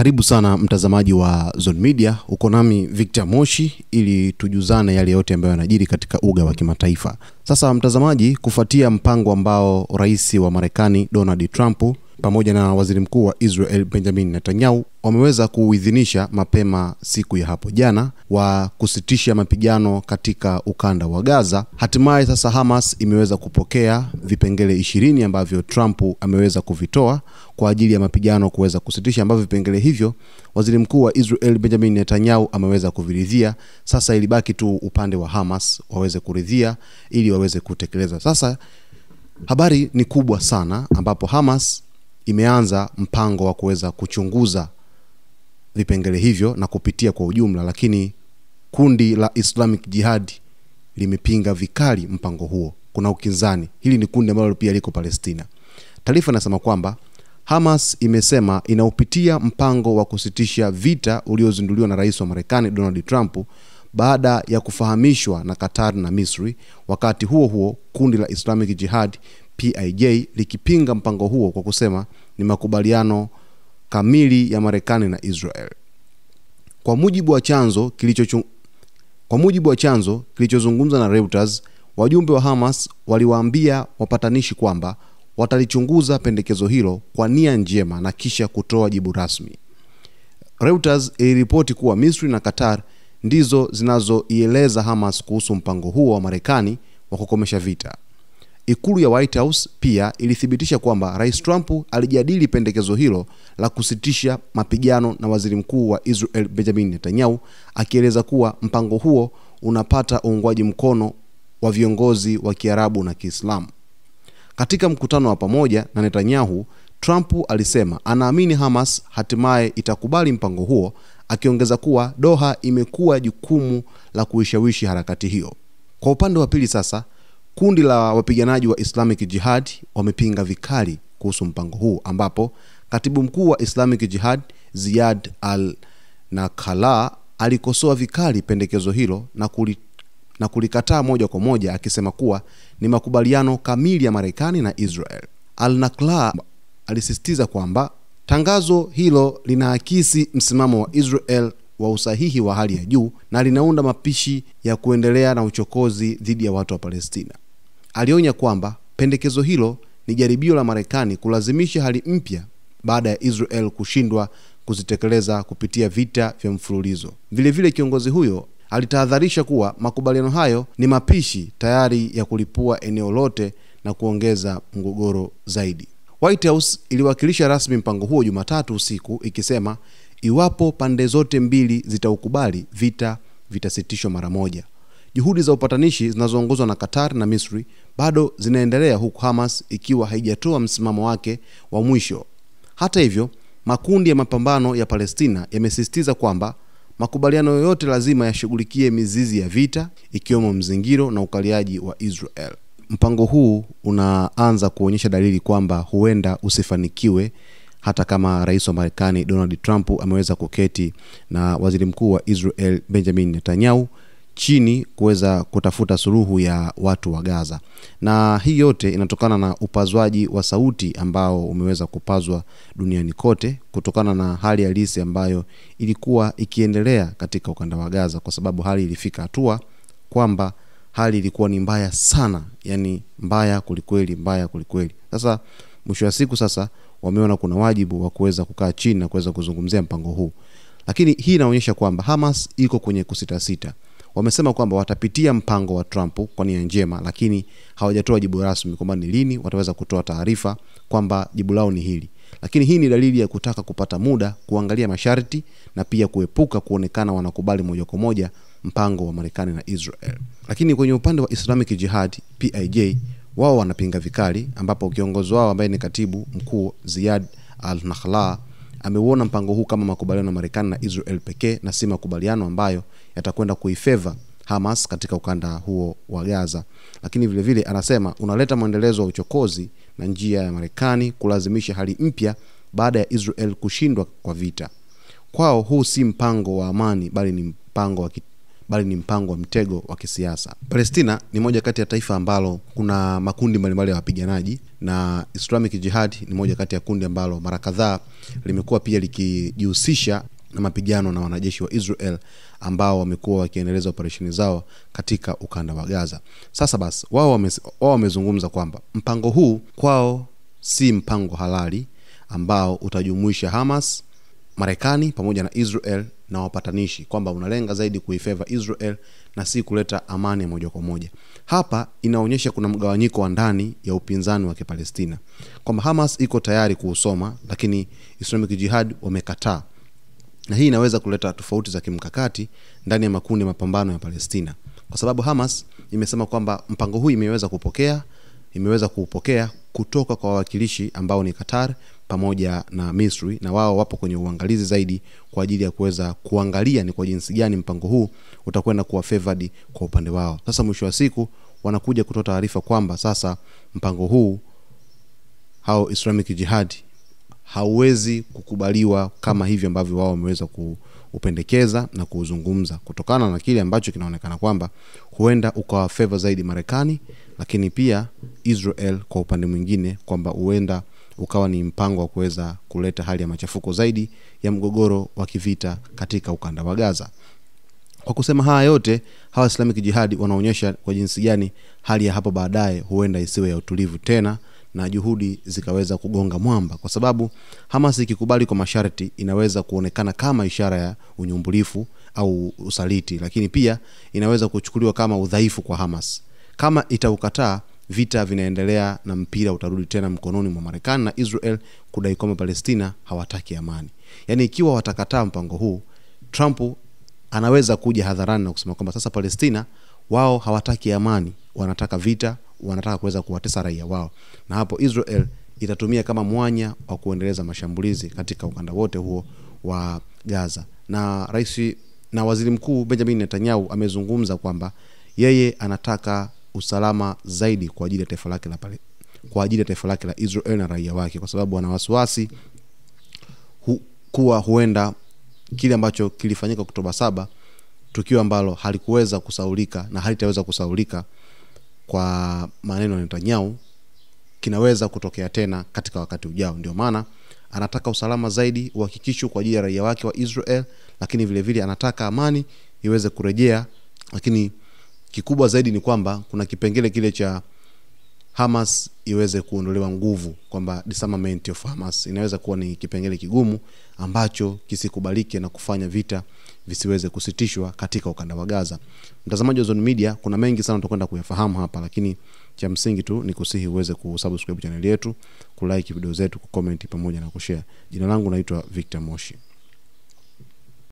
Karibu sana mtazamaji wa Zone Media, uko nami Victor Moshi ili tujuzane yale yote ambayo yanajiri katika uga wa kimataifa. Sasa mtazamaji, kufuatia mpango ambao rais wa Marekani Donald Trump pamoja na waziri mkuu wa Israel Benjamin Netanyahu wameweza kuidhinisha mapema siku ya hapo jana wa kusitisha mapigano katika ukanda wa Gaza. Hatimaye sasa Hamas imeweza kupokea vipengele 20 ambavyo Trump ameweza kuvitoa kwa ajili ya mapigano kuweza kusitisha, ambavyo vipengele hivyo waziri mkuu wa Israel Benjamin Netanyahu ameweza kuviridhia. Sasa ilibaki tu upande wa Hamas waweze kuridhia ili waweze kutekeleza. Sasa habari ni kubwa sana, ambapo Hamas imeanza mpango wa kuweza kuchunguza vipengele hivyo na kupitia kwa ujumla, lakini kundi la Islamic Jihad limepinga vikali mpango huo. Kuna ukinzani. Hili ni kundi ambalo pia liko Palestina. Taarifa inasema kwamba Hamas imesema inaupitia mpango wa kusitisha vita uliozinduliwa na rais wa Marekani Donald Trump baada ya kufahamishwa na Qatar na Misri. Wakati huo huo, kundi la Islamic Jihad PIJ likipinga mpango huo kwa kusema ni makubaliano kamili ya Marekani na Israel. Kwa mujibu wa chanzo kilichozungumza na Reuters, wajumbe wa Hamas waliwaambia wapatanishi kwamba watalichunguza pendekezo hilo kwa nia njema na kisha kutoa jibu rasmi. Reuters iliripoti kuwa Misri na Qatar ndizo zinazoieleza Hamas kuhusu mpango huo wa Marekani wa kukomesha vita. Ikulu ya White House pia ilithibitisha kwamba Rais Trump alijadili pendekezo hilo la kusitisha mapigano na waziri mkuu wa Israel Benjamin Netanyahu, akieleza kuwa mpango huo unapata uungwaji mkono wa viongozi wa Kiarabu na Kiislamu. Katika mkutano wa pamoja na Netanyahu, Trump alisema anaamini Hamas hatimaye itakubali mpango huo, akiongeza kuwa Doha imekuwa jukumu la kuishawishi harakati hiyo. Kwa upande wa pili sasa, kundi la wapiganaji wa Islamic Jihad wamepinga vikali kuhusu mpango huu, ambapo katibu mkuu wa Islamic Jihad Ziad al-Nakhala alikosoa vikali pendekezo hilo na kulikataa moja kwa moja, akisema kuwa ni makubaliano kamili ya Marekani na Israel. Al-Nakhala alisisitiza kwamba tangazo hilo linaakisi msimamo wa Israel wa usahihi wa hali ya juu na linaunda mapishi ya kuendelea na uchokozi dhidi ya watu wa Palestina. Alionya kwamba pendekezo hilo ni jaribio la Marekani kulazimisha hali mpya baada ya Israel kushindwa kuzitekeleza kupitia vita vya mfululizo. Vile vile kiongozi huyo alitahadharisha kuwa makubaliano hayo ni mapishi tayari ya kulipua eneo lote na kuongeza mgogoro zaidi. White House iliwakilisha rasmi mpango huo Jumatatu usiku, ikisema iwapo pande zote mbili zitaukubali, vita vitasitishwa mara moja. Juhudi za upatanishi zinazoongozwa na Qatar na Misri bado zinaendelea, huku Hamas ikiwa haijatoa msimamo wake wa mwisho. Hata hivyo, makundi ya mapambano ya Palestina yamesisitiza kwamba makubaliano yoyote lazima yashughulikie mizizi ya vita, ikiwemo mzingiro na ukaliaji wa Israel. Mpango huu unaanza kuonyesha dalili kwamba huenda usifanikiwe, hata kama rais wa Marekani Donald Trump ameweza kuketi na waziri mkuu wa Israel Benjamin Netanyahu chini kuweza kutafuta suluhu ya watu wa Gaza. Na hii yote inatokana na upazwaji wa sauti ambao umeweza kupazwa duniani kote kutokana na hali halisi ambayo ilikuwa ikiendelea katika ukanda wa Gaza, kwa sababu hali ilifika hatua kwamba hali ilikuwa ni mbaya sana, yani mbaya kulikweli. Sasa mwisho wa siku sasa wameona kuna wajibu wa kuweza kukaa chini na kuweza kuzungumzia mpango huu. Lakini hii inaonyesha kwamba Hamas iko kwenye kusitasita. Wamesema kwamba watapitia mpango wa Trump kwa nia njema, lakini hawajatoa jibu rasmi kwamba ni lini wataweza kutoa taarifa kwamba jibu lao ni hili. Lakini hii ni dalili ya kutaka kupata muda kuangalia masharti na pia kuepuka kuonekana wanakubali moja kwa moja mpango wa Marekani na Israel. Lakini kwenye upande wa Islamic Jihad PIJ, wao wanapinga vikali, ambapo kiongozi wao ambaye ni katibu mkuu Ziad al-Nakhala ameuona mpango huu kama makubaliano ya Marekani na Israel pekee na si makubaliano ambayo yatakwenda kuifeva Hamas katika ukanda huo wa Gaza. Lakini vile vile anasema unaleta muendelezo wa uchokozi na njia ya Marekani kulazimisha hali mpya baada ya Israel kushindwa kwa vita. Kwao huu si mpango wa amani, bali ni bali ni mpango wa mtego wa kisiasa. Palestina ni moja kati ya taifa ambalo kuna makundi mbalimbali ya wapiganaji, na Islamic Jihad ni moja kati ya kundi ambalo mara kadhaa limekuwa pia likijihusisha na mapigano na wanajeshi wa Israel ambao wamekuwa wakiendeleza operesheni zao katika ukanda wa Gaza. Sasa basi wao wamezungumza kwamba mpango huu kwao si mpango halali ambao utajumuisha Hamas, Marekani pamoja na Israel na wapatanishi, kwamba unalenga zaidi kuifavor Israel na si kuleta amani moja kwa moja. Hapa inaonyesha kuna mgawanyiko wa ndani ya upinzani wa Palestina, kwamba Hamas iko tayari kuusoma lakini Islamic Jihad wamekataa, na hii inaweza kuleta tofauti za kimkakati ndani ya makundi mapambano ya Palestina, kwa sababu Hamas imesema kwamba mpango huu imeweza kuupokea kutoka kwa wawakilishi ambao ni Qatar pamoja na Misri, na wao wapo kwenye uangalizi zaidi kwa ajili ya kuweza kuangalia ni kwa jinsi gani mpango huu utakwenda kuwa favored kwa upande wao. Sasa mwisho wa siku wanakuja kutoa taarifa kwamba sasa mpango huu hao Islamic Jihad hauwezi kukubaliwa kama hivi ambavyo wao wameweza kuupendekeza na kuuzungumza, kutokana na kile ambacho kinaonekana kwamba huenda ukawa favor zaidi Marekani, lakini pia Israel kwa upande mwingine, kwamba huenda ukawa ni mpango wa kuweza kuleta hali ya machafuko zaidi ya mgogoro wa kivita katika ukanda wa Gaza. Kwa kusema haya yote, hawa Islamic Jihad wanaonyesha kwa jinsi gani hali ya hapo baadaye huenda isiwe ya utulivu tena na juhudi zikaweza kugonga mwamba, kwa sababu Hamas ikikubali kwa masharti inaweza kuonekana kama ishara ya unyumbulifu au usaliti, lakini pia inaweza kuchukuliwa kama udhaifu kwa Hamas. Kama itaukataa, vita vinaendelea na mpira utarudi tena mkononi mwa Marekani na Israel kudai kwamba Palestina hawataki amani. Yaani ikiwa watakataa mpango huu, Trump anaweza kuja hadharani na kusema kwamba sasa Palestina wao hawataki amani, wanataka vita, wanataka kuweza kuwatesa raia wao, na hapo Israel itatumia kama mwanya wa kuendeleza mashambulizi katika ukanda wote huo wa Gaza. Na waziri mkuu Benjamin Netanyahu amezungumza kwamba yeye anataka usalama zaidi kwa ajili ya taifa lake la Israel na raia wake, kwa sababu ana wasiwasi kuwa huenda kile ambacho kilifanyika Oktoba 7, tukio ambalo halikuweza kusaulika na halitaweza kusaulika kwa maneno ya Netanyahu, kinaweza kutokea tena katika wakati ujao. Ndio maana anataka usalama zaidi uhakikishwe kwa ajili ya raia wake wa Israel, lakini vile vile anataka amani iweze kurejea. Lakini kikubwa zaidi ni kwamba kuna kipengele kile cha Hamas iweze kuondolewa nguvu, kwamba disarmament of Hamas inaweza kuwa ni kipengele kigumu ambacho kisikubalike na kufanya vita visiweze kusitishwa katika ukanda wa Gaza. Mtazamaji wa Zone Media, kuna mengi sana tutakwenda kuyafahamu hapa, lakini cha msingi tu ni kusihi uweze kusubscribe channel yetu, kulike video zetu, kucomment pamoja na kushare. Jina langu naitwa Victor Moshi.